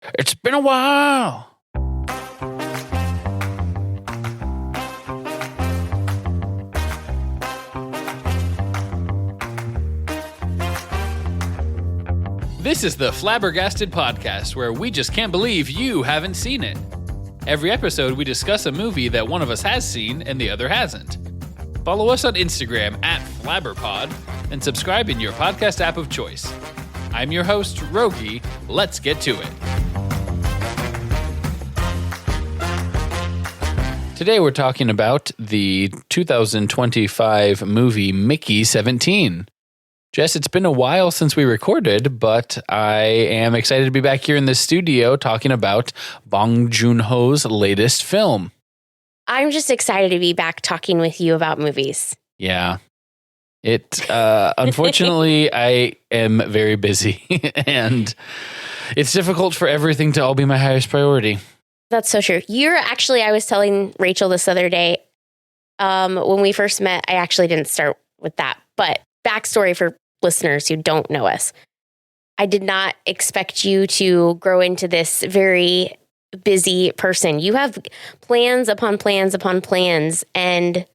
It's been a while. This is the Flabbergasted Podcast, where we just can't believe you haven't seen it. Every episode, we discuss a movie that one of us has seen and the other hasn't. Follow us on Instagram at flabberpod and subscribe in your podcast app of choice. I'm your host, Rogi. Let's get to it. Today we're talking about the 2025 movie Mickey 17. Jess, it's been a while since we recorded, but I am excited to be back here in the studio talking about Bong Joon-ho's latest film. I'm just excited to be back talking with you about movies. Yeah. Unfortunately, I am very busy and it's difficult for everything to all be my highest priority. That's so true. I was telling Rachel this other day, when we first met, I actually didn't start with that, but backstory for listeners who don't know us. I did not expect you to grow into this very busy person. You have plans upon plans upon plans, and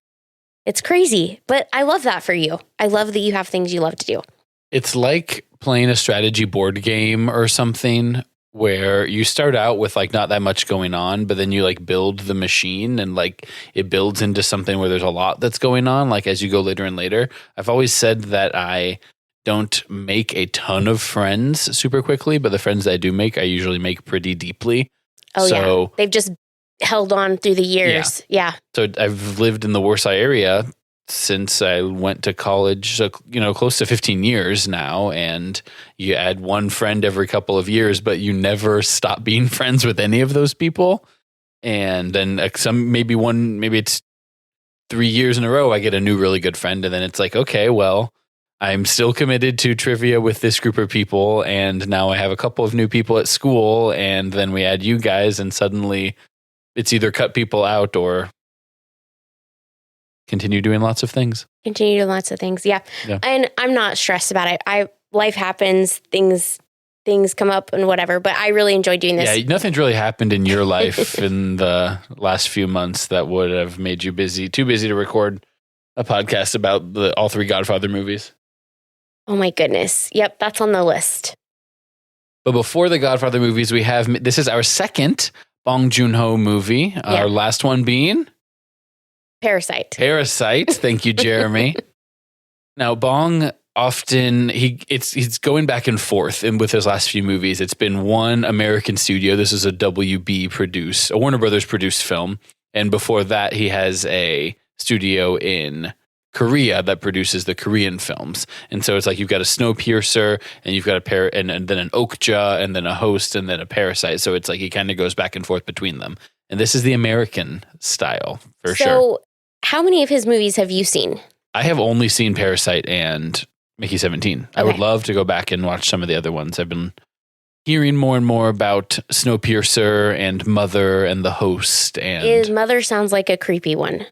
it's crazy, but I love that for you. I love that you have things you love to do. It's like playing a strategy board game or something where you start out with like not that much going on, but then you like build the machine and like it builds into something where there's a lot that's going on, like as you go later and later. I've always said that I don't make a ton of friends super quickly, but the friends that I do make, I usually make pretty deeply. Oh, so, yeah. They've just held on through the years. Yeah. So I've lived in the Warsaw area since I went to college, so, close to 15 years now. And you add one friend every couple of years, but you never stop being friends with any of those people. And then maybe it's 3 years in a row, I get a new really good friend. And then it's like, okay, well, I'm still committed to trivia with this group of people. And now I have a couple of new people at school. And then we add you guys, and suddenly it's either cut people out or continue doing lots of things. Yeah. And I'm not stressed about it. Life happens, things come up and whatever, but I really enjoy doing this. Yeah, nothing's really happened in your life in the last few months that would have made you too busy to record a podcast about all three Godfather movies. Oh my goodness. Yep, that's on the list. But before the Godfather movies, this is our second Bong Joon-ho movie. Our last one being Parasite. Thank you, Jeremy. Now, Bong often he's going back and forth, and with his last few movies, it's been one American studio. This is a a Warner Brothers produced film, and before that, he has a studio in Korea that produces the Korean films. And so it's like you've got a Snowpiercer, and you've got and then an Okja, and then a Host, and then a Parasite. So it's like he kind of goes back and forth between them. And this is the American style for sure. So how many of his movies have you seen? I have only seen Parasite and Mickey 17. Okay. I would love to go back and watch some of the other ones. I've been hearing more and more about Snowpiercer and Mother and The Host. And Mother sounds like a creepy one.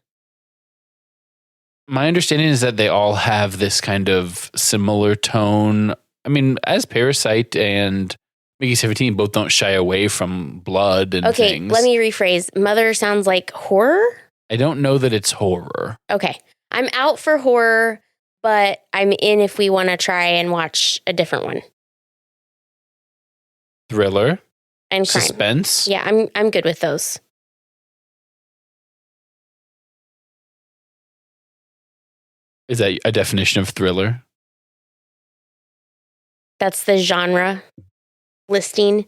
My understanding is that they all have this kind of similar tone. I mean, as Parasite and Mickey 17 both don't shy away from blood and things. Okay, let me rephrase. Mother sounds like horror? I don't know that it's horror. Okay. I'm out for horror, but I'm in if we want to try and watch a different one. Thriller? And crime. Suspense? Yeah, I'm good with those. Is that a definition of thriller? That's the genre listing.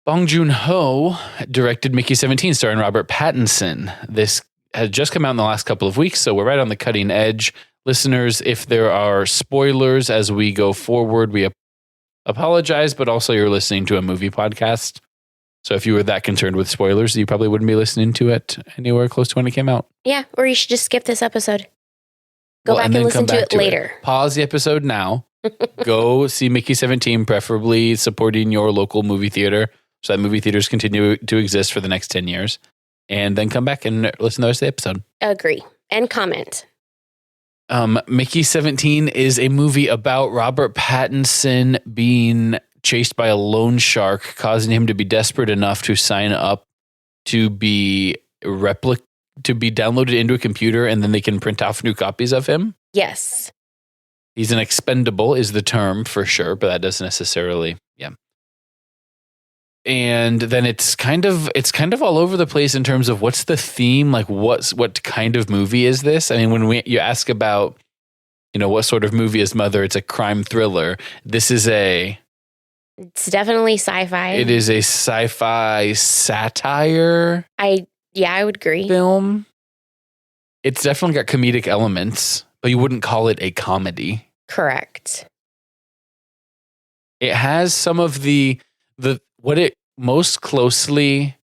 Bong Joon-ho directed Mickey 17 starring Robert Pattinson. This has just come out in the last couple of weeks, so we're right on the cutting edge. Listeners, if there are spoilers as we go forward, we apologize, but also you're listening to a movie podcast. So if you were that concerned with spoilers, you probably wouldn't be listening to it anywhere close to when it came out. Yeah, or you should just skip this episode. Go back and listen to it later. Pause the episode now. Go see Mickey 17, preferably supporting your local movie theater, so that movie theaters continue to exist for the next 10 years. And then come back and listen to the rest of the episode. Agree. And comment. Mickey 17 is a movie about Robert Pattinson being chased by a loan shark, causing him to be desperate enough to sign up to be downloaded into a computer, and then they can print off new copies of him. Yes. He's an expendable is the term for sure, but that doesn't necessarily, yeah. And then it's kind of all over the place in terms of what's the theme, like what kind of movie is this? I mean, when you ask about, what sort of movie is Mother, it's a crime thriller. This is it's definitely sci-fi. It is a sci-fi satire. I would agree. Film. It's definitely got comedic elements, but you wouldn't call it a comedy. Correct. It has some of the what it most closely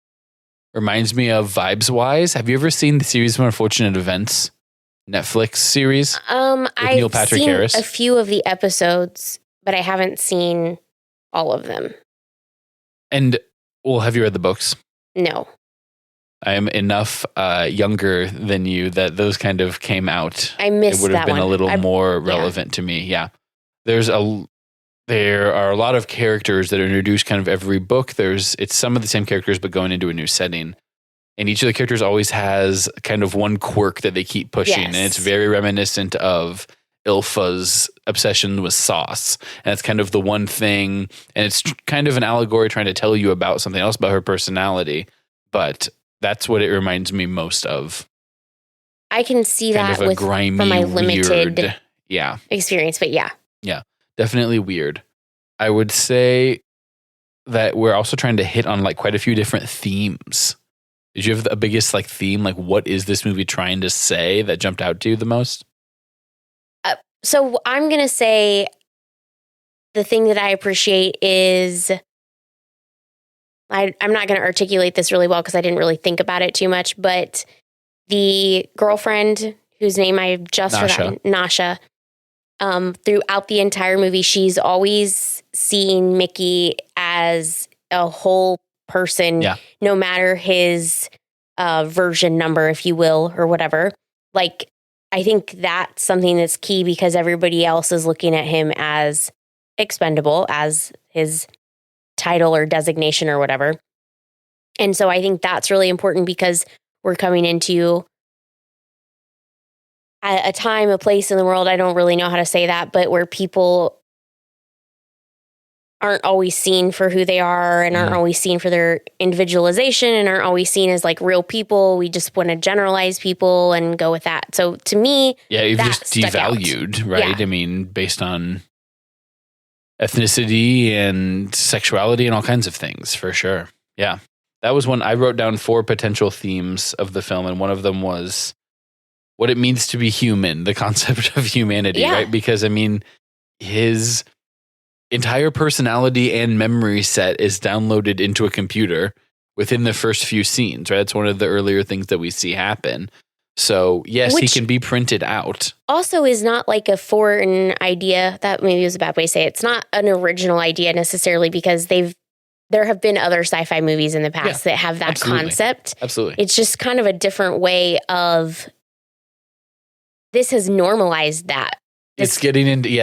reminds me of vibes-wise. Have you ever seen the series of Unfortunate Events? Netflix series? I've Neil Patrick seen Harris? a few of the episodes, but I haven't seen all of them. And, have you read the books? No. I am enough younger than you that those kind of came out. I missed that one. It would have been a little more relevant to me. Yeah. There are a lot of characters that are introduced kind of every book. It's some of the same characters, but going into a new setting. And each of the characters always has kind of one quirk that they keep pushing. Yes. And it's very reminiscent of Ilfa's obsession with sauce. And it's kind of the one thing. And it's kind of an allegory trying to tell you about something else about her personality. But that's what it reminds me most of. I can see kind that of a grimy, from my limited weird, experience, but yeah. Yeah, definitely weird. I would say that we're also trying to hit on like quite a few different themes. Did you have the biggest like theme? Like, what is this movie trying to say that jumped out to you the most? So I'm going to say the thing that I appreciate is I'm not going to articulate this really well because I didn't really think about it too much, but the girlfriend whose name I've just forgotten, Nasha, throughout the entire movie, she's always seeing Mickey as a whole person, no matter his version number, if you will, or whatever. Like, I think that's something that's key because everybody else is looking at him as expendable, as his title or designation or whatever. And so I think that's really important because we're coming into a time, a place in the world, I don't really know how to say that, but where people aren't always seen for who they are and aren't always seen for their individualization and aren't always seen as like real people. We just want to generalize people and go with that. So to me, you've just devalued, right? Yeah. I mean, based on ethnicity and sexuality and all kinds of things, for sure. Yeah. That was one I wrote down 4 potential themes of the film, and one of them was what it means to be human, the concept of humanity, right? Because, I mean, his entire personality and memory set is downloaded into a computer within the first few scenes, right? It's one of the earlier things that we see happen. So, yes, he can be printed out. Also is not like a foreign idea. That maybe was a bad way to say it. It's not an original idea necessarily because there have been other sci-fi movies in the past that have that concept. Absolutely. It's just kind of a different way of, this has normalized that. It's getting into the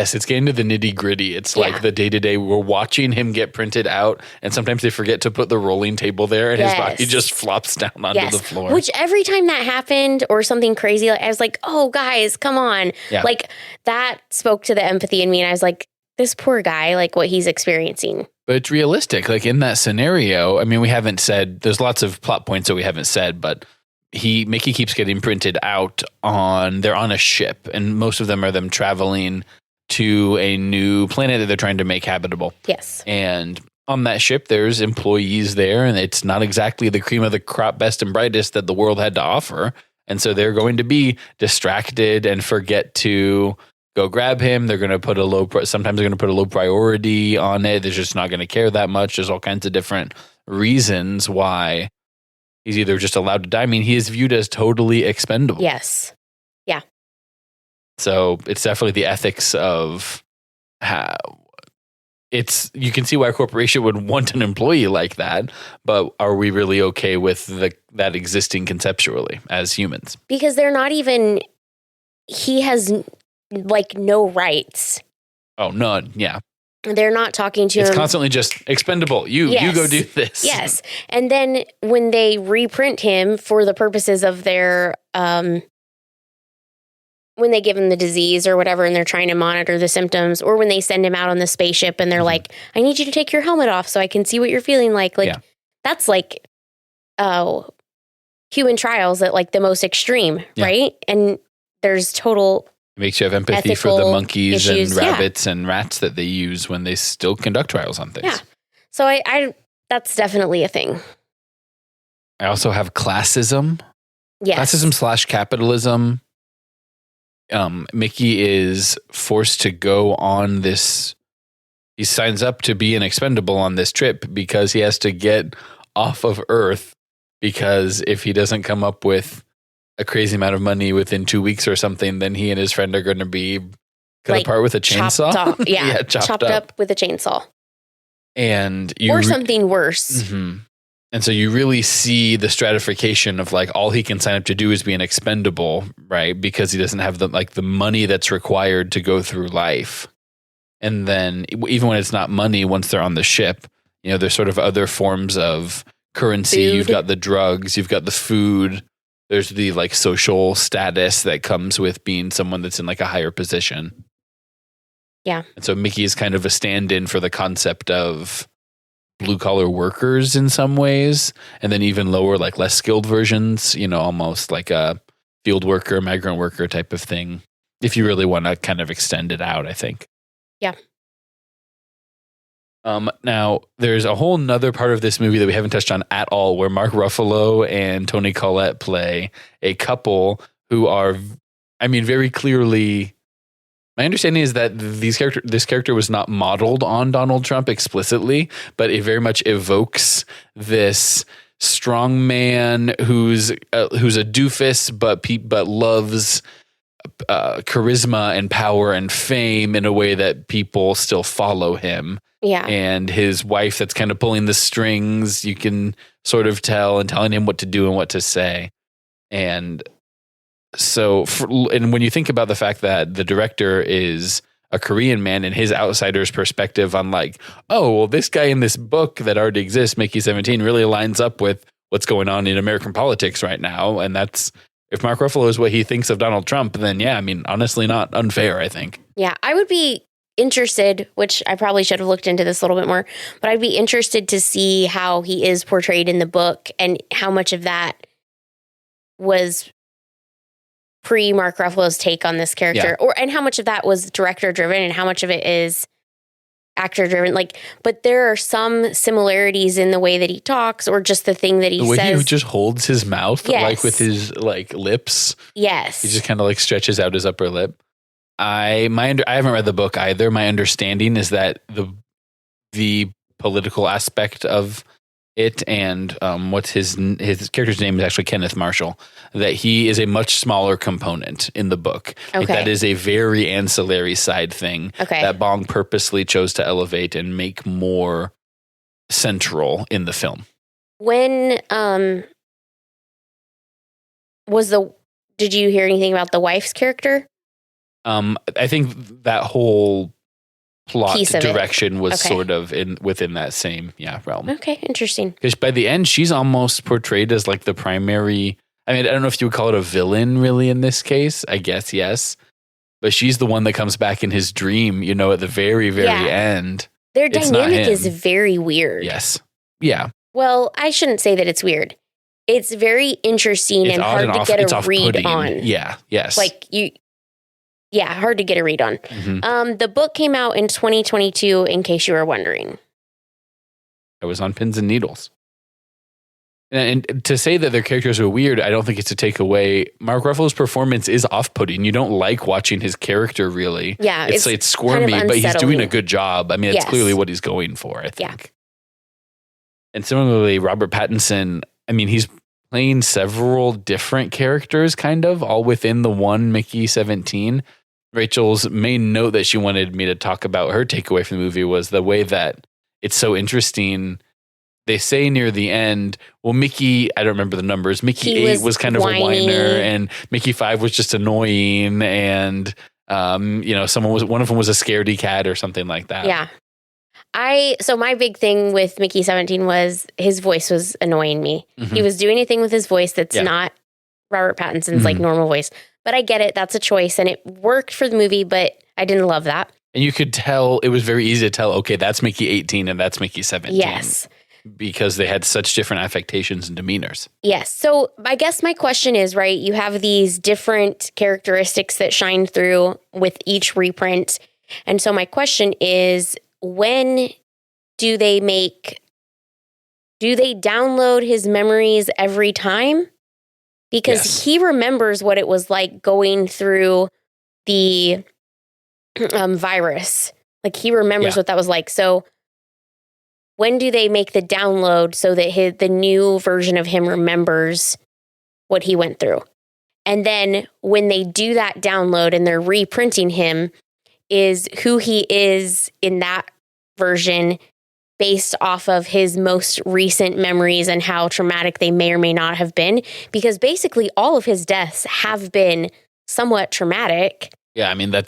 nitty gritty. It's like the day to day. We're watching him get printed out, and sometimes they forget to put the rolling table there, and his body just flops down onto the floor. Which every time that happened or something crazy, I was like, "Oh, guys, come on!" Yeah. Like that spoke to the empathy in me, and I was like, "This poor guy, like what he's experiencing." But it's realistic. Like in that scenario, I mean, we haven't said. There's lots of plot points that we haven't said, but Mickey keeps getting printed out they're on a ship, and most of them are them traveling to a new planet that they're trying to make habitable. Yes. And on that ship, there's employees there, and it's not exactly the cream of the crop, best and brightest that the world had to offer. And so they're going to be distracted and forget to go grab him. They're going to put sometimes they're going to put a low priority on it. They're just not going to care that much. There's all kinds of different reasons why he's either just allowed to die. I mean, he is viewed as totally expendable. Yes. Yeah. So it's definitely the ethics of how you can see why a corporation would want an employee like that, but are we really okay with that existing conceptually as humans? Because they're not even, he has like no rights. Oh, none. Yeah. They're not talking to him. It's constantly just expendable. You go do this. Yes. And then when they reprint him for the purposes of their, when they give him the disease or whatever, and they're trying to monitor the symptoms, or when they send him out on the spaceship and they're like, I need you to take your helmet off so I can see what you're feeling like. Like, that's like, human trials at like the most extreme, right? And there's total... It makes you have empathy for the monkeys and rabbits and rats that they use when they still conduct trials on things. Yeah. So I that's definitely a thing. I also have classism. Yes. Classism / capitalism. Mickey is forced to go on this. He signs up to be an expendable on this trip because he has to get off of Earth, because if he doesn't come up with a crazy amount of money within 2 weeks or something, then he and his friend are going to be cut apart with a chainsaw. Chopped up with a chainsaw. And or something worse. Mm-hmm. And so you really see the stratification of like all he can sign up to do is be an expendable, right? Because he doesn't have the money that's required to go through life. And then even when it's not money, once they're on the ship, there's sort of other forms of currency. Food. You've got the drugs, you've got the food. There's the like social status that comes with being someone that's in like a higher position. Yeah. And so Mickey is kind of a stand-in for the concept of blue collar workers in some ways. And then even lower, like less skilled versions, almost like a field worker, migrant worker type of thing. If you really want to kind of extend it out, I think. Yeah. Now, there's a whole nother part of this movie that we haven't touched on at all, where Mark Ruffalo and Toni Collette play a couple who are, very clearly. My understanding is that this character was not modeled on Donald Trump explicitly, but it very much evokes this strong man who's a doofus, but loves charisma and power and fame in a way that people still follow him. Yeah. And his wife that's kind of pulling the strings, you can sort of tell, and telling him what to do and what to say. And so, and when you think about the fact that the director is a Korean man and his outsider's perspective on like, oh, well, this guy in this book that already exists, Mickey 17, really lines up with what's going on in American politics right now. And that's, if Mark Ruffalo is what he thinks of Donald Trump, then honestly, not unfair, I think. Yeah, I would be interested, which I probably should have looked into this a little bit more, but I'd be interested to see how he is portrayed in the book and how much of that was pre-Mark Ruffalo's take on this character, and how much of that was director driven and how much of it is actor driven. Like, but there are some similarities in the way that he talks, or just the thing that he says. The way he just holds his mouth, like with his like lips. Yes, he just kind of like stretches out his upper lip. I haven't read the book either. My understanding is that the political aspect of it, and what's his character's name is actually Kenneth Marshall, that he is a much smaller component in the book. Okay. Like, that is a very ancillary side thing that Bong purposely chose to elevate and make more central in the film. When did you hear anything about the wife's character? I think that whole plot direction was Okay. sort of within that same realm. Okay, interesting. Because by the end, she's almost portrayed as like the primary. I mean, I don't know if you would call it a villain really in this case. I guess yes, but she's the one that comes back in his dream. At the very, very end. Their dynamic is very weird. Yes. Yeah. Well, I shouldn't say that it's weird. It's very interesting and hard to get a read on. Yeah. Yes. Like hard to get a read on. Mm-hmm. The book came out in 2022, in case you were wondering. I was on pins and needles. And to say that their characters are weird, I don't think it's to take away. Mark Ruffalo's performance is off-putting. You don't like watching his character, really. Yeah. It's squirmy, kind of but he's doing unsettling. a good job. I mean, it's clearly what he's going for, I think. Yeah. And similarly, Robert Pattinson, I mean, he's playing several different characters, kind of, all within the one Mickey 17. Rachel's main note that she wanted me to talk about her takeaway from the movie was the way that it's so interesting. They say near the end, well, Mickey, I don't remember the numbers. Mickey 8 was kind of a whiner, and Mickey 5 was just annoying, and one of them was a scaredy cat or something like that. Yeah. So my big thing with Mickey 17 was his voice was annoying me. Mhm. He was doing anything with his voice that's Yeah. not Robert Pattinson's like normal voice. But I get it. That's a choice. And it worked for the movie, but I didn't love that. And you could tell, it was very easy to tell, okay, that's Mickey 18 and that's Mickey 17. Yes. Because they had such different affectations and demeanors. Yes. So I guess my question is, right, you have these different characteristics that shine through with each reprint. And so my question is, when do they download his memories every time? Because he remembers what it was like going through the virus. Like he remembers what that was like. So when do they make the download so that the new version of him remembers what he went through? And then when they do that download and they're reprinting him, is who he is in that version based off of his most recent memories and how traumatic they may or may not have been? Because basically all of his deaths have been somewhat traumatic. Yeah, I mean, I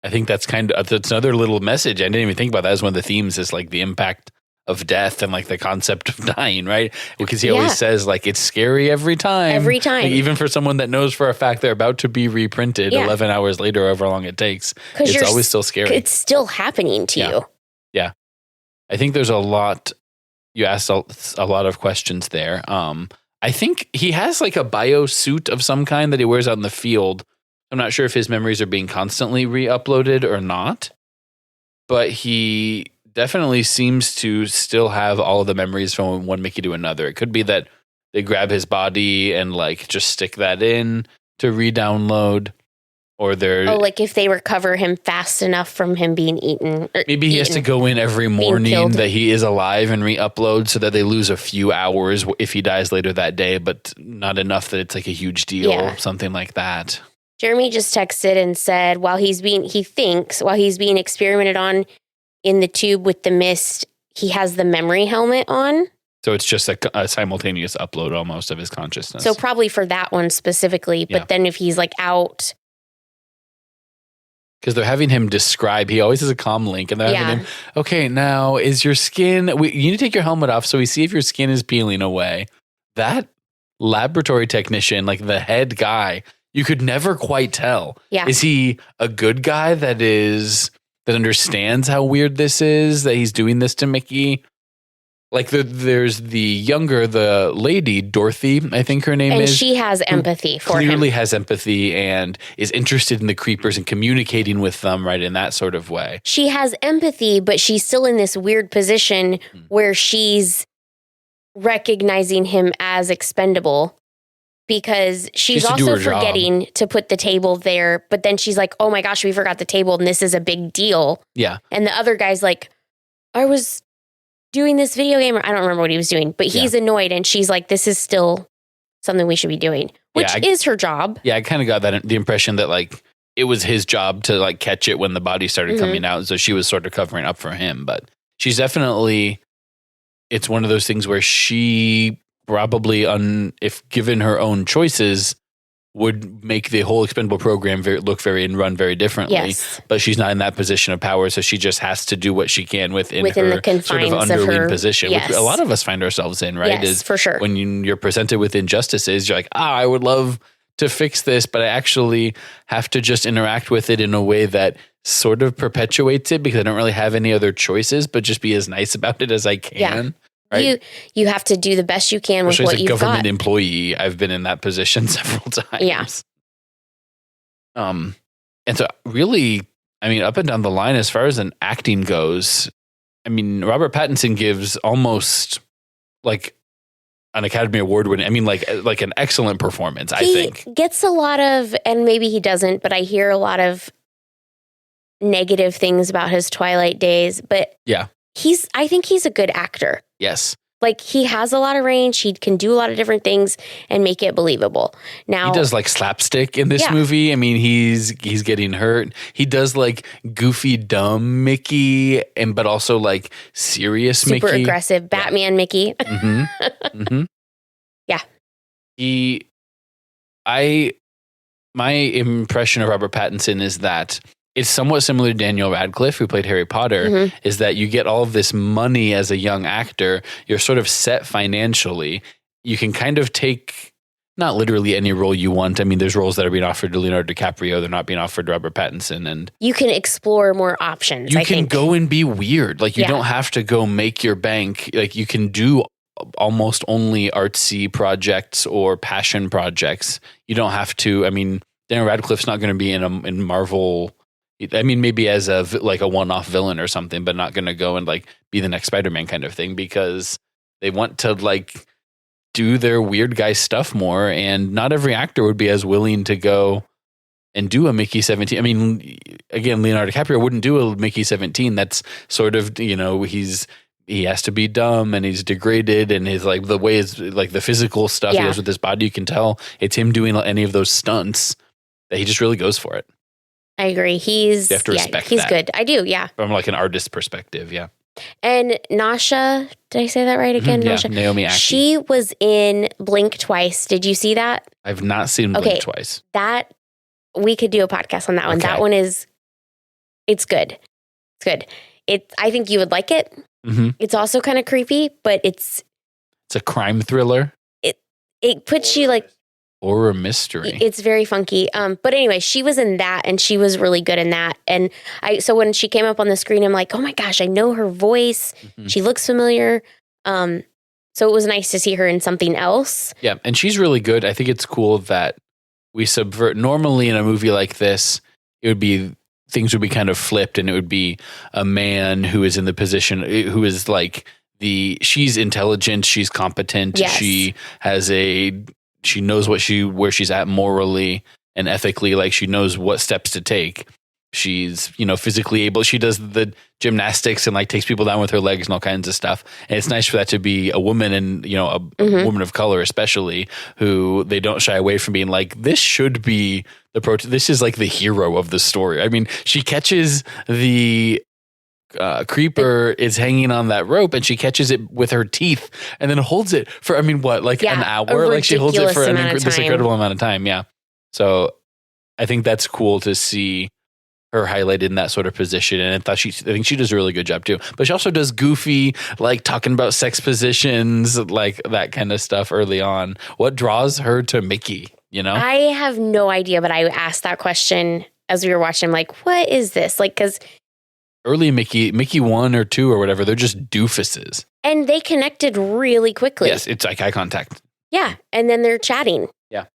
think that's that's another little message. I didn't even think about that as one of the themes is like the impact of death and like the concept of dying, right? Because he always says like, it's scary every time. Every time. Like, even for someone that knows for a fact they're about to be reprinted 11 hours later, however long it takes, it's always still scary. It's still happening to you. Yeah. I think there's a lot, you asked a lot of questions there. I think he has like a bio suit of some kind that he wears out in the field. I'm not sure if his memories are being constantly re-uploaded or not, but he definitely seems to still have all of the memories from one Mickey to another. It could be that they grab his body and like just stick that in to re-download, or they're like if they recover him fast enough from him being eaten. Maybe he has to go in every morning that he is alive and re-upload so that they lose a few hours if he dies later that day, but not enough that it's like a huge deal, something like that. Jeremy just texted and said while he's being experimented on in the tube with the mist, he has the memory helmet on. So it's just a simultaneous upload almost of his consciousness. So probably for that one specifically, but then if he's like out. Because they're having him describe, he always has a comm link and they're having him, okay, now is your skin, you need to take your helmet off so we see if your skin is peeling away. That laboratory technician, like the head guy, you could never quite tell. Yeah. Is he a good guy that understands how weird this is, that he's doing this to Mickey? Like there's the lady, Dorothy, I think her name is. And she has empathy for him. Clearly has empathy and is interested in the creepers and communicating with them, right, in that sort of way. She has empathy, but she's still in this weird position where she's recognizing him as expendable because she's also forgetting to put the table there. But then she's like, oh my gosh, we forgot the table and this is a big deal. Yeah. And the other guy's like, I was doing this video game, or I don't remember what he was doing, but he's annoyed. And she's like, this is still something we should be doing, which is her job. Yeah, I kind of got the impression that like it was his job to like catch it when the body started coming out. So she was sort of covering up for him. But she's definitely, it's one of those things where she probably, if given her own choices, would make the whole expendable program and run very differently. Yes. But she's not in that position of power, so she just has to do what she can within her the sort of underling position, which a lot of us find ourselves in, right? Yes, for sure. When you're presented with injustices, you're like, I would love to fix this, but I actually have to just interact with it in a way that sort of perpetuates it because I don't really have any other choices, but just be as nice about it as I can. Yeah. Right? You have to do the best you can with what you've got. As a government employee, I've been in that position several times. Yeah. And so really, I mean, up and down the line, as far as an acting goes, I mean, Robert Pattinson gives almost like an Academy Award winning, I mean, like an excellent performance, I think. He gets a lot of, and maybe he doesn't, but I hear a lot of negative things about his Twilight days, but yeah. I think he's a good actor. Yes. Like he has a lot of range. He can do a lot of different things and make it believable. Now he does like slapstick in this movie. I mean, he's getting hurt. He does like goofy, dumb Mickey, but also like serious Mickey. Super aggressive Batman Mickey. Yeah. My impression of Robert Pattinson is that it's somewhat similar to Daniel Radcliffe, who played Harry Potter, is that you get all of this money as a young actor. You're sort of set financially. You can kind of take not literally any role you want. I mean, there's roles that are being offered to Leonardo DiCaprio. They're not being offered to Robert Pattinson. And you can explore more options. You can go and be weird. Like, you don't have to go make your bank. Like, you can do almost only artsy projects or passion projects. You don't have to. I mean, Daniel Radcliffe's not going to be in Marvel. I mean, maybe as a one-off villain or something, but not going to go and like be the next Spider-Man kind of thing, because they want to like do their weird guy stuff more. And not every actor would be as willing to go and do a Mickey 17. I mean, again, Leonardo DiCaprio wouldn't do a Mickey 17. That's sort of, he has to be dumb and he's degraded, and his like the way is like the physical stuff he does with his body. You can tell it's him doing any of those stunts that he just really goes for it. I agree. You have to respect he's that. Good. I do. Yeah. From like an artist perspective. Yeah. And Nasha, did I say that right again? Yeah, Naomi Ackie. She was in Blink Twice. Did you see that? I've not seen Blink Twice. That we could do a podcast on that one. That one it's good. It's good. I think you would like it. Mm-hmm. It's also kind of creepy, but it's a crime thriller. It puts you like horror mystery. It's very funky. But anyway, she was in that and she was really good in that. And so when she came up on the screen, I'm like, oh my gosh, I know her voice. Mm-hmm. She looks familiar. So it was nice to see her in something else. Yeah. And she's really good. I think it's cool that we subvert. Normally in a movie like this, things would be kind of flipped, and it would be a man who is in the position, who is like she's intelligent, she's competent. Yes. She knows where she's at morally and ethically. Like, she knows what steps to take. She's, physically able. She does the gymnastics and like takes people down with her legs and all kinds of stuff. And it's nice for that to be a woman, and, a woman of color, especially, who they don't shy away from being like, this should be this is like the hero of the story. I mean, she catches the creeper is hanging on that rope, and she catches it with her teeth and then holds it for, an hour. Like, she holds it for this incredible amount of time. Yeah. So I think that's cool to see her highlighted in that sort of position. And I think she does a really good job too. But she also does goofy, like talking about sex positions, like that kind of stuff early on. What draws her to Mickey, I have no idea, but I asked that question as we were watching. I'm like, what is this? Like, because early Mickey 1 or 2 or whatever, they're just doofuses. And they connected really quickly. Yes, it's like eye contact. Yeah, and then they're chatting. Yeah.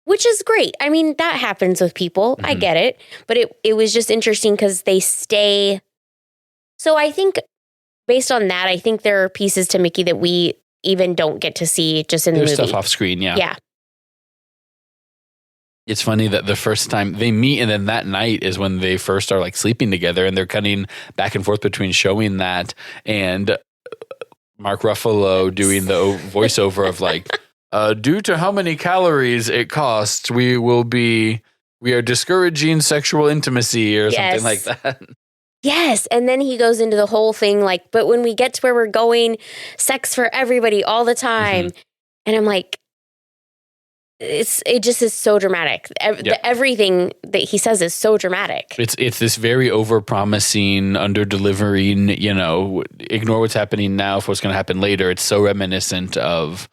Which is great. I mean, that happens with people. Mm-hmm. I get it. But it was just interesting because they stay. So I think based on that, I think there are pieces to Mickey that we even don't get to see just in the movie. There's stuff off screen, yeah. Yeah. It's funny that the first time they meet, and then that night is when they first are like sleeping together, and they're cutting back and forth between showing that and Mark Ruffalo doing the voiceover of like, due to how many calories it costs, we are discouraging sexual intimacy or something like that. Yes. And then he goes into the whole thing like, but when we get to where we're going, sex for everybody all the time. Mm-hmm. And I'm like, it just is so dramatic. Everything that he says is so dramatic. It's this very over-promising, under-delivering, ignore what's happening now for what's going to happen later. It's so reminiscent of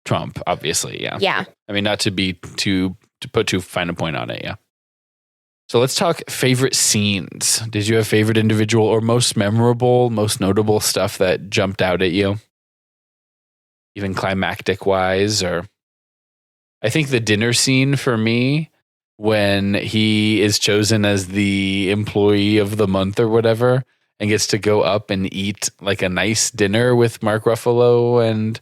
Trump, obviously, yeah. Yeah. I mean, not to put too fine a point on it, yeah. So let's talk favorite scenes. Did you have favorite individual or most memorable, most notable stuff that jumped out at you? Even climactic-wise, or... I think the dinner scene for me, when he is chosen as the employee of the month or whatever, and gets to go up and eat like a nice dinner with Mark Ruffalo and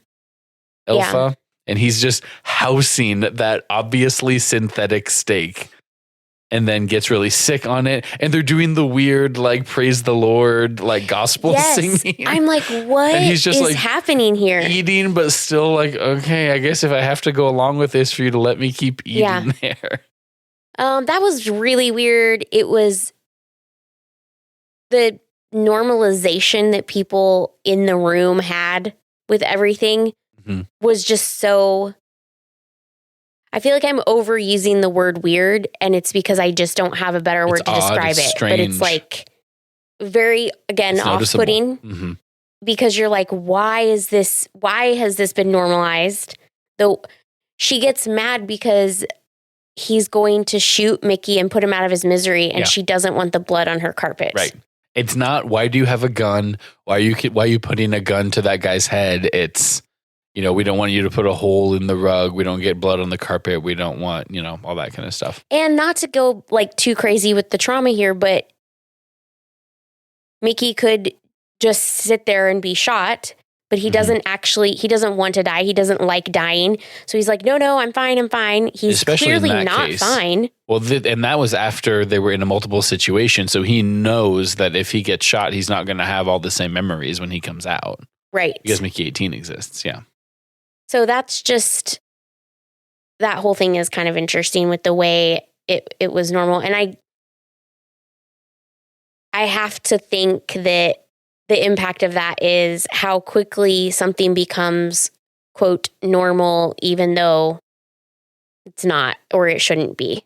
Ilsa. Yeah. And he's just housing that obviously synthetic steak, and then gets really sick on it. And they're doing the weird, like, praise the Lord, like, gospel singing. I'm like, what and he's just, is like, happening here? Eating, but still like, okay, I guess if I have to go along with this for you to let me keep eating there. That was really weird. It was the normalization that people in the room had with everything was just so... I feel like I'm overusing the word weird, and it's because I just don't have a better word to describe it. Strange. But it's like very, again, off-putting Mm-hmm. because you're like, why has this been normalized? Though she gets mad because he's going to shoot Mickey and put him out of his misery, and she doesn't want the blood on her carpet. Right. It's not, why do you have a gun? Why are you putting a gun to that guy's head? It's, we don't want you to put a hole in the rug. We don't get blood on the carpet. We don't want, all that kind of stuff. And not to go like too crazy with the trauma here, but Mickey could just sit there and be shot, but he doesn't want to die. He doesn't like dying. So he's like, no, I'm fine. He's Especially clearly not case. Fine. Well, and that was after they were in a multiple situation. So he knows that if he gets shot, he's not going to have all the same memories when he comes out. Right. Because Mickey 18 exists. Yeah. So that's just, that whole thing is kind of interesting with the way it was normal. And I have to think that the impact of that is how quickly something becomes, quote, normal, even though it's not, or it shouldn't be.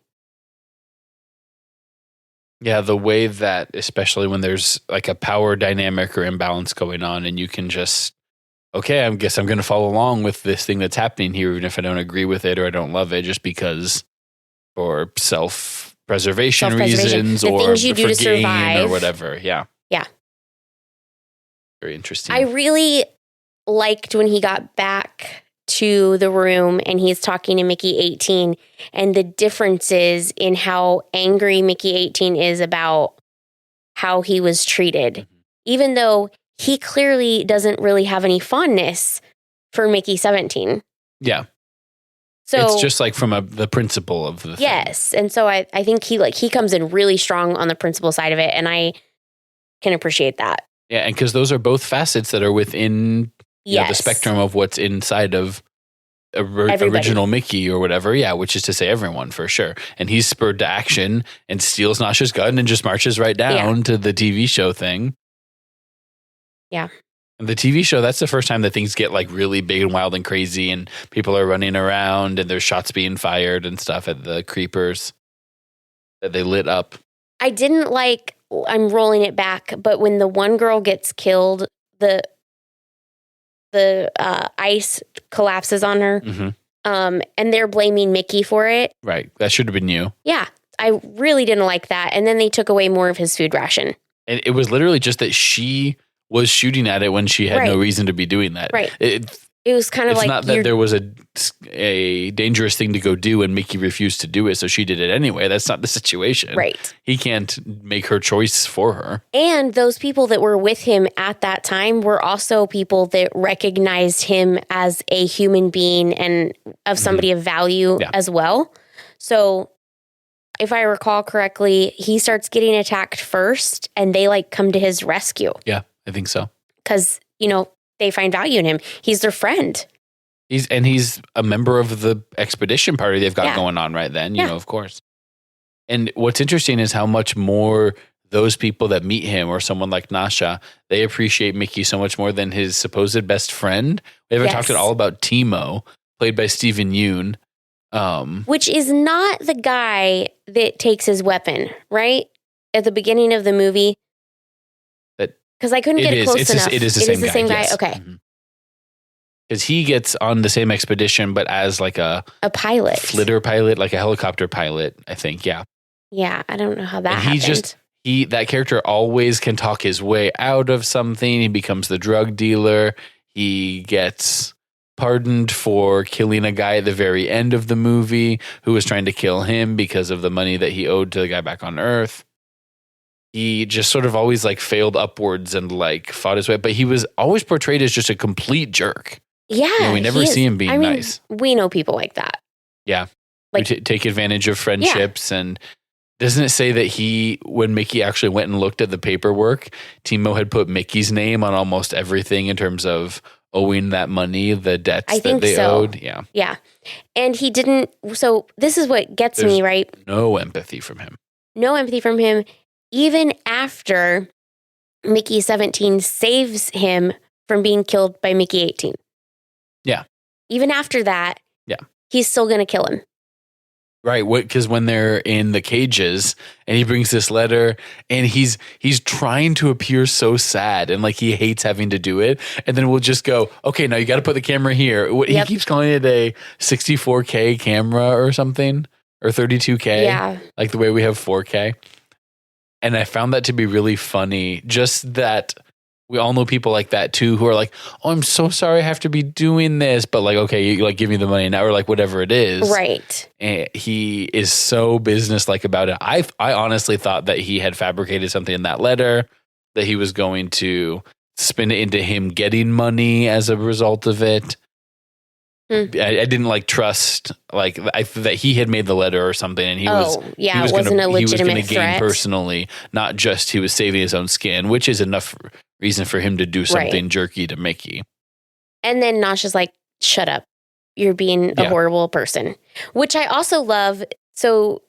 Yeah, the way that, especially when there's like a power dynamic or imbalance going on, and you can just, okay, I guess I'm going to follow along with this thing that's happening here, even if I don't agree with it or I don't love it, just because for self-preservation reasons the or things you do for to gain survive. Or whatever. Yeah. Yeah. Very interesting. I really liked when he got back to the room and he's talking to Mickey 18 and the differences in how angry Mickey 18 is about how he was treated, even though he clearly doesn't really have any fondness for Mickey 17. Yeah. So it's just like from the principle of the yes. Thing. And so I think he comes in really strong on the principle side of it, and I can appreciate that. Yeah, and because those are both facets that are within the spectrum of what's inside of original Mickey or whatever. Yeah, which is to say everyone for sure. And he's spurred to action and steals Nasha's gun and just marches right down to the TV show thing. Yeah. And the TV show, that's the first time that things get like really big and wild and crazy and people are running around and there's shots being fired and stuff at the creepers that they lit up. I didn't like, I'm rolling it back, but when the one girl gets killed, the ice collapses on her, and they're blaming Mickey for it. Right. That should have been you. Yeah. I really didn't like that. And then they took away more of his food ration. And it was literally just that she was shooting at it when she had no reason to be doing that. Right. It was kind of it's like... It's not that there was a dangerous thing to go do and Mickey refused to do it, so she did it anyway. That's not the situation. Right. He can't make her choice for her. And those people that were with him at that time were also people that recognized him as a human being and of somebody of value as well. So if I recall correctly, he starts getting attacked first and they like come to his rescue. Yeah, I think so. Because, they find value in him. He's their friend. He's a member of the expedition party they've got going on right then, you know, of course. And what's interesting is how much more those people that meet him or someone like Nasha, they appreciate Mickey so much more than his supposed best friend. We haven't talked at all about Timo, played by Stephen Yeun. Which is not the guy that takes his weapon, right? At the beginning of the movie. Because I couldn't get it close enough. It is the same guy. Yes. Okay. Because he gets on the same expedition, but as like a pilot. Flitter pilot, like a helicopter pilot, I think. Yeah. Yeah. I don't know how that happened. That character always can talk his way out of something. He becomes the drug dealer. He gets pardoned for killing a guy at the very end of the movie who was trying to kill him because of the money that he owed to the guy back on Earth. He just sort of always like failed upwards and like fought his way, but he was always portrayed as just a complete jerk. Yeah. We never see him being nice. We know people like that. Yeah. Like take advantage of friendships. And doesn't it say that when Mickey actually went and looked at the paperwork, Timo had put Mickey's name on almost everything in terms of owing that money, the debts that they owed. Yeah. Yeah. And he didn't. So this is what gets me, right? No empathy from him. No empathy from him. Even after Mickey 17 saves him from being killed by Mickey 18. Yeah. Even after that, he's still going to kill him. Right, because when they're in the cages and he brings this letter and he's trying to appear so sad and like he hates having to do it, and then we'll just go, okay, now you got to put the camera here. He keeps calling it a 64K camera or something, or 32K, like the way we have 4K. And I found that to be really funny. Just that we all know people like that too, who are like, "Oh, I'm so sorry I have to be doing this," but like, okay, you like give me the money now, or like whatever it is, right? And he is so businesslike about it. I honestly thought that he had fabricated something in that letter, that he was going to spin it into him getting money as a result of it. I didn't like trust like that he had made the letter or something, and he wasn't a legitimate threat. Gain personally, not just he was saving his own skin, which is enough reason for him to do something jerky to Mickey. And then Nasha's like, "Shut up, you're being a horrible person," which I also love. So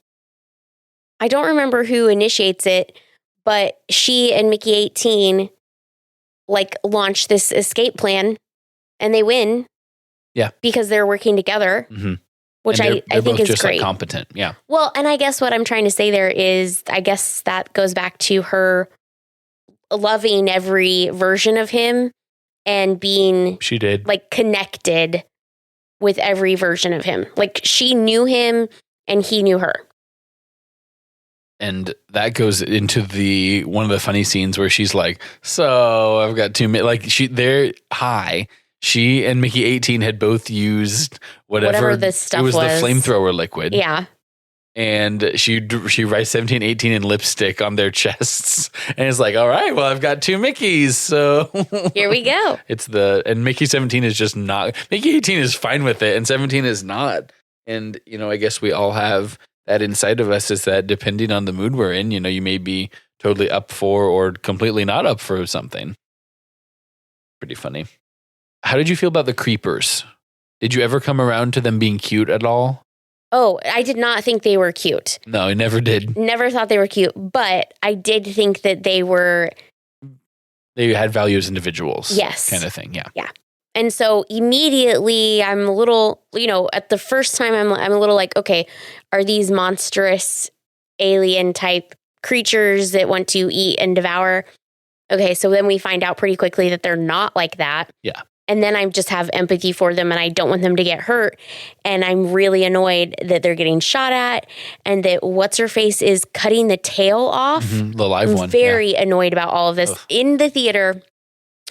I don't remember who initiates it, but she and Mickey 18 like launch this escape plan, and they win. Yeah, because they're working together, which I think is just great. Like competent, yeah. Well, and I guess what I'm trying to say there is, I guess that goes back to her loving every version of him and being like connected with every version of him. Like she knew him and he knew her. And that goes into one of the funny scenes where she's like, "So I've got 2 minutes." Like they're high. She and Mickey 18 had both used whatever this stuff was. The flamethrower liquid. Yeah. And she writes 17, 18 in lipstick on their chests. And it's like, all right, well, I've got 2 Mickeys. So here we go. And Mickey 17 is just not, Mickey 18 is fine with it. And 17 is not. And, I guess we all have that inside of us, is that depending on the mood we're in, you may be totally up for or completely not up for something. Pretty funny. How did you feel about the creepers? Did you ever come around to them being cute at all? Oh, I did not think they were cute. No, I never did. Never thought they were cute, but I did think that they had value as individuals. Yes. Kind of thing, yeah. Yeah. And so immediately I'm a little, at the first time I'm a little like, okay, are these monstrous alien type creatures that want to eat and devour? Okay, so then we find out pretty quickly that they're not like that. Yeah. And then I just have empathy for them and I don't want them to get hurt. And I'm really annoyed that they're getting shot at and that what's-her-face is cutting the tail off. Mm-hmm, the live one. I'm very annoyed about all of this. In the theater,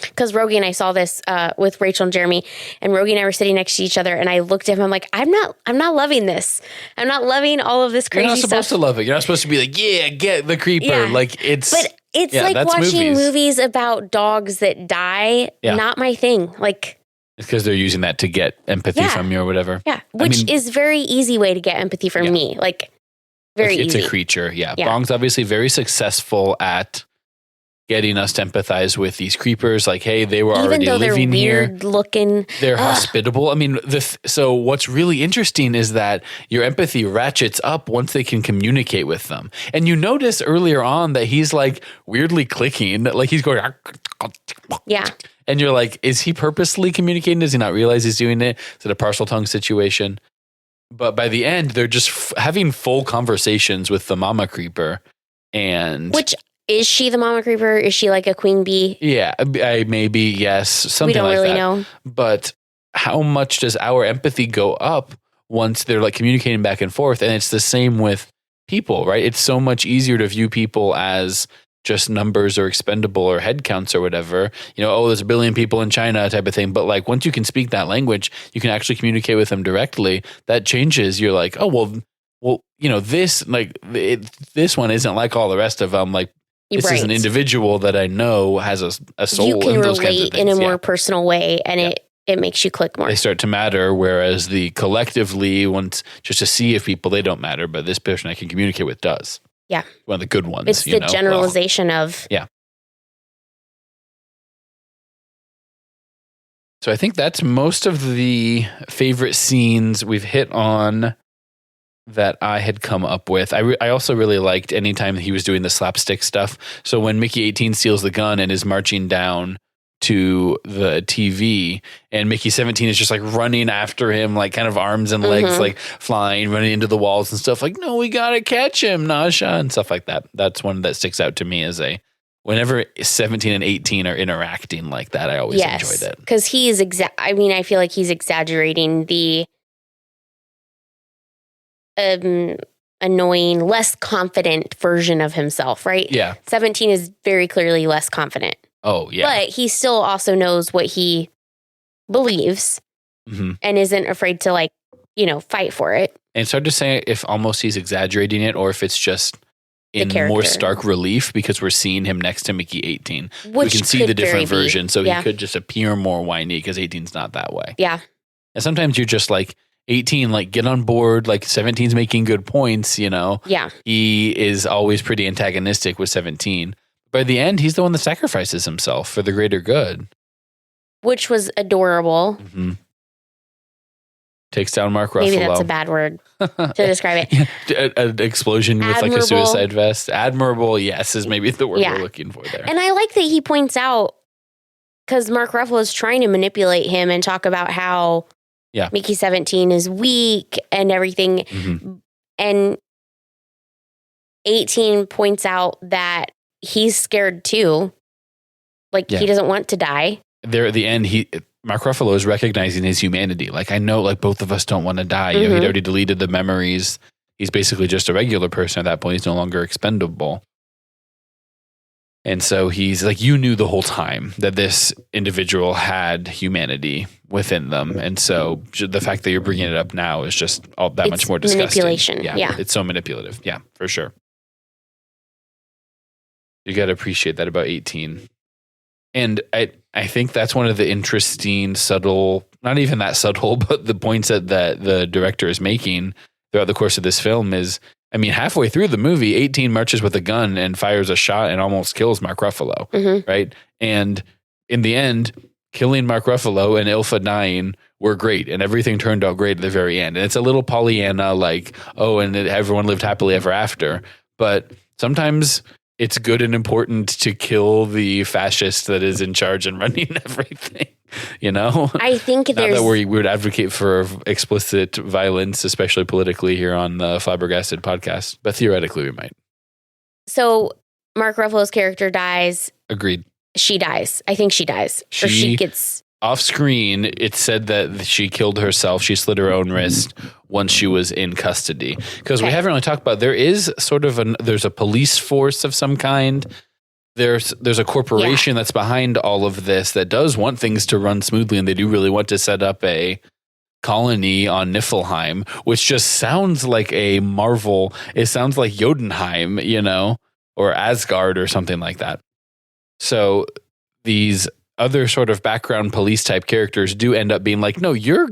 because Rogie and I saw this with Rachel and Jeremy, and Rogie and I were sitting next to each other, and I looked at him, I'm like, I'm not loving this. I'm not loving all of this crazy stuff. You're not supposed to love it. You're not supposed to be like, yeah, get the creeper. Yeah. Like it's... But it's like watching movies about dogs that die. Yeah. Not my thing. Like, it's because they're using that to get empathy from you or whatever. Yeah. Which is very easy way to get empathy from me. Like, very easy. It's a creature. Yeah. Bong's obviously very successful at getting us to empathize with these creepers. Like, hey, they were already living here. Even though they're weird looking. They're hospitable. I mean, so what's really interesting is that your empathy ratchets up once they can communicate with them. And you notice earlier on that he's like weirdly clicking, like he's going. Yeah. And you're like, is he purposely communicating? Does he not realize he's doing it? Is it a partial tongue situation? But by the end, they're just having full conversations with the mama creeper. And is she the mama creeper? Is she like a queen bee? Yeah, maybe, yes. Something like that. We don't really know. But how much does our empathy go up once they're like communicating back and forth? And it's the same with people, right? It's so much easier to view people as just numbers or expendable or head counts or whatever. There's 1 billion people in China type of thing. But like once you can speak that language, you can actually communicate with them directly. That changes. You're like, oh, well, this one isn't like all the rest of them. Like, this is an individual that I know has a soul. You can and those relate kinds of in a more personal way, and it makes you click more. They start to matter, whereas the collectively, once just to see if people, they don't matter, but this person I can communicate with does. Yeah. One of the good ones. It's the generalization of. Yeah. So I think that's most of the favorite scenes we've hit on that I had come up with. I also really liked anytime he was doing the slapstick stuff. So when Mickey 18 steals the gun and is marching down to the TV, and Mickey 17 is just like running after him, like kind of arms and legs like flying, running into the walls and stuff, like, no, we gotta catch him, Nasha, and stuff like that. That's one that sticks out to me as whenever 17 and 18 are interacting like that, I always enjoyed it. Because he is I feel like he's exaggerating the annoying, less confident version of himself, right? Yeah. 17 is very clearly less confident. Oh, yeah. But he still also knows what he believes and isn't afraid to, like, fight for it. And it's hard to say if almost he's exaggerating it or if it's just in more stark relief because we're seeing him next to Mickey 18. We can see the different version. So he could just appear more whiny because 18's not that way. Yeah. And sometimes you're just like, 18, like, get on board. Like, 17's making good points, Yeah. He is always pretty antagonistic with 17. By the end, he's the one that sacrifices himself for the greater good. Which was adorable. Takes down Mark Ruffalo. Maybe that's a bad word to describe it. An explosion with like a suicide vest. Admirable, yes, is maybe the word we're looking for there. And I like that he points out, because Mark Ruffalo is trying to manipulate him and talk about how Mickey 17 is weak and everything. And 18 points out that he's scared too. Like, he doesn't want to die. There at the end, Mark Ruffalo is recognizing his humanity. Like, I know, like, both of us don't want to die. He'd already deleted the memories. He's basically just a regular person at that point. He's no longer expendable. And so he's like, you knew the whole time that this individual had humanity within them. And so the fact that you're bringing it up now is just all that much more disgusting. Manipulation. Yeah. It's so manipulative. Yeah, for sure. You got to appreciate that about 18. And I think that's one of the interesting, subtle, not even that subtle, but the points that the director is making throughout the course of this film is, I mean, halfway through the movie, 18 marches with a gun and fires a shot and almost kills Mark Ruffalo, right? And in the end, killing Mark Ruffalo and Ilfa dying were great, and everything turned out great at the very end. And it's a little Pollyanna, like, oh, and everyone lived happily ever after. But sometimes it's good and important to kill the fascist that is in charge and running everything, I think not that we would advocate for explicit violence, especially politically here on the Flabbergasted podcast, but theoretically we might. So Mark Ruffalo's character dies. Agreed. She dies. I think she dies. Or she gets... Off screen, it said that she killed herself. She slit her own wrist once she was in custody. Because we haven't really talked about, there is sort of there's a police force of some kind. There's a corporation that's behind all of this that does want things to run smoothly, and they do really want to set up a colony on Niflheim, which just sounds like a Marvel. It sounds like Jotunheim, or Asgard or something like that. So these other sort of background police type characters do end up being like, no, you're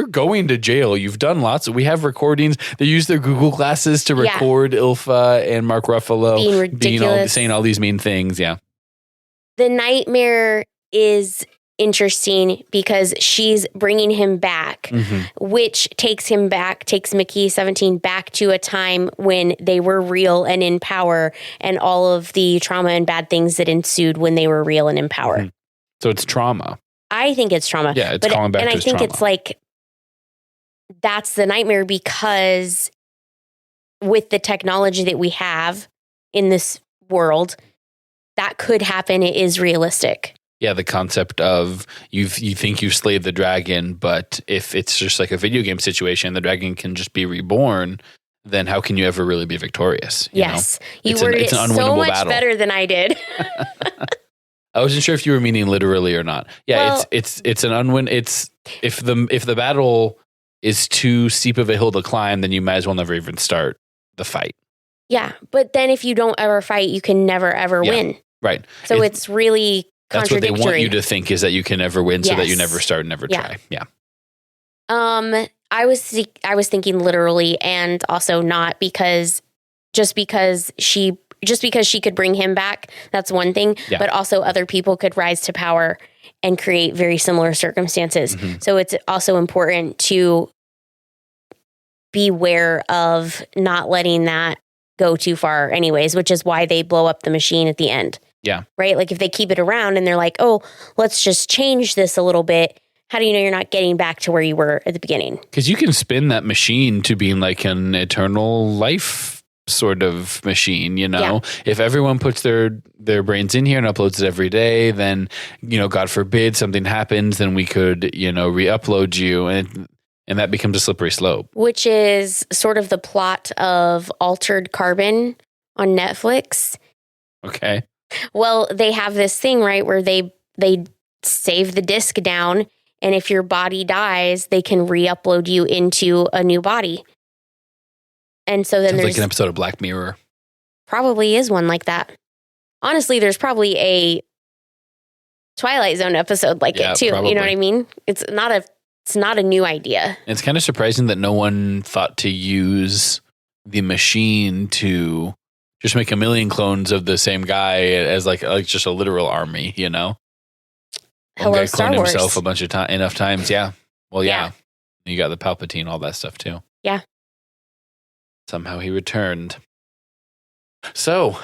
going to jail. You've done lots. We have recordings. They use their Google glasses to record Ilfa and Mark Ruffalo being ridiculous, saying all these mean things. Yeah. The nightmare is interesting because she's bringing him back, which takes Mickey 17 back to a time when they were real and in power, and all of the trauma and bad things that ensued when they were real and in power. So it's trauma. I think it's trauma. Yeah, it's calling back to his trauma. And I think it's like, that's the nightmare, because with the technology that we have in this world, that could happen. It is realistic. Yeah, the concept of you think you've slayed the dragon, but if it's just like a video game situation, the dragon can just be reborn, then how can you ever really be victorious? You worded it so much battle. Better than I did. I wasn't sure if you were meaning literally or not. Yeah, well, it's an unwin. It's if the battle is too steep of a hill to climb, then you might as well never even start the fight. Yeah, but then if you don't ever fight, you can never ever win. Right. So it's really that's what they contradictory. want you to think, is that you can never win, so that you never start, never try. Yeah. I was thinking literally, and also not, because just because she could bring him back, that's one thing, but also other people could rise to power and create very similar circumstances. So it's also important to beware of not letting that go too far anyways, which is why they blow up the machine at the end. Yeah. Right? Like if they keep it around and they're like, oh, let's just change this a little bit. How do you know you're not getting back to where you were at the beginning? Because you can spin that machine to being like an eternal life sort of machine, you know? Yeah. If everyone puts their brains in here and uploads it every day, then, you know, God forbid something happens, then we could, you know, re-upload you and that becomes a slippery slope. Which is sort of the plot of Altered Carbon on Netflix. Okay. Well, they have this thing, right, where they save the disc down, and if your body dies, they can re-upload you into a new body. And so then Sounds there's like an episode of Black Mirror. probably is one like that. Honestly, there's probably a Twilight Zone episode like it too. Probably. You know what I mean? It's not a new idea. It's kind of surprising that no one thought to use the machine to just make a million clones of the same guy as like just a literal army, you know? One Hello, guy Star cloned Wars. himself a bunch of enough times. Yeah. Well, Yeah. You got the Palpatine, all that stuff too. Yeah. Somehow he returned. So,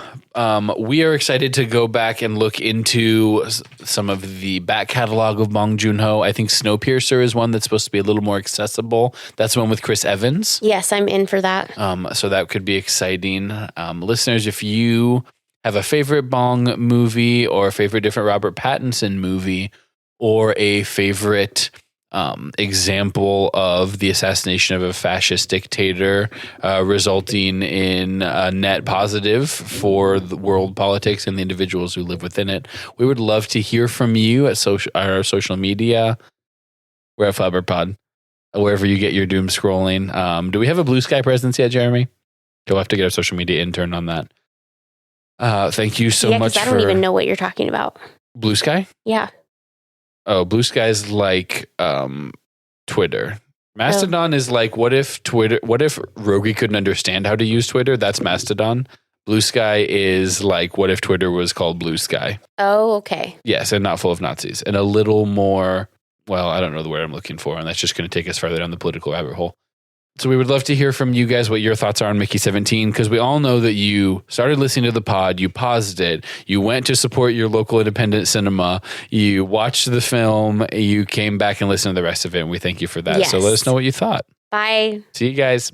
we are excited to go back and look into some of the back catalog of Bong Joon-ho. I think Snowpiercer is one that's supposed to be a little more accessible. That's one with Chris Evans. Yes, I'm in for that. So that could be exciting. Listeners, if you have a favorite Bong movie or a favorite different Robert Pattinson movie or a favorite example of the assassination of a fascist dictator resulting in a net positive for the world politics and the individuals who live within it, we would love to hear from you at our social media. We're at flabberpod, wherever you get your doom scrolling. Do we have a Blue Sky presence yet, Jeremy? You'll have to get our social media intern on that. Thank you so much. I don't even know what you're talking about. Blue Sky? Yeah. Oh, Blue Sky's like Twitter. Mastodon is like what if Rogi couldn't understand how to use Twitter? That's Mastodon. Blue Sky is like what if Twitter was called Blue Sky? Oh, okay. Yes, and not full of Nazis. And a little more, well, I don't know the word I'm looking for, and that's just going to take us further down the political rabbit hole. So we would love to hear from you guys what your thoughts are on Mickey 17, because we all know that you started listening to the pod, you paused it, you went to support your local independent cinema, you watched the film, you came back and listened to the rest of it, and we thank you for that. Yes. So let us know what you thought. Bye. See you guys.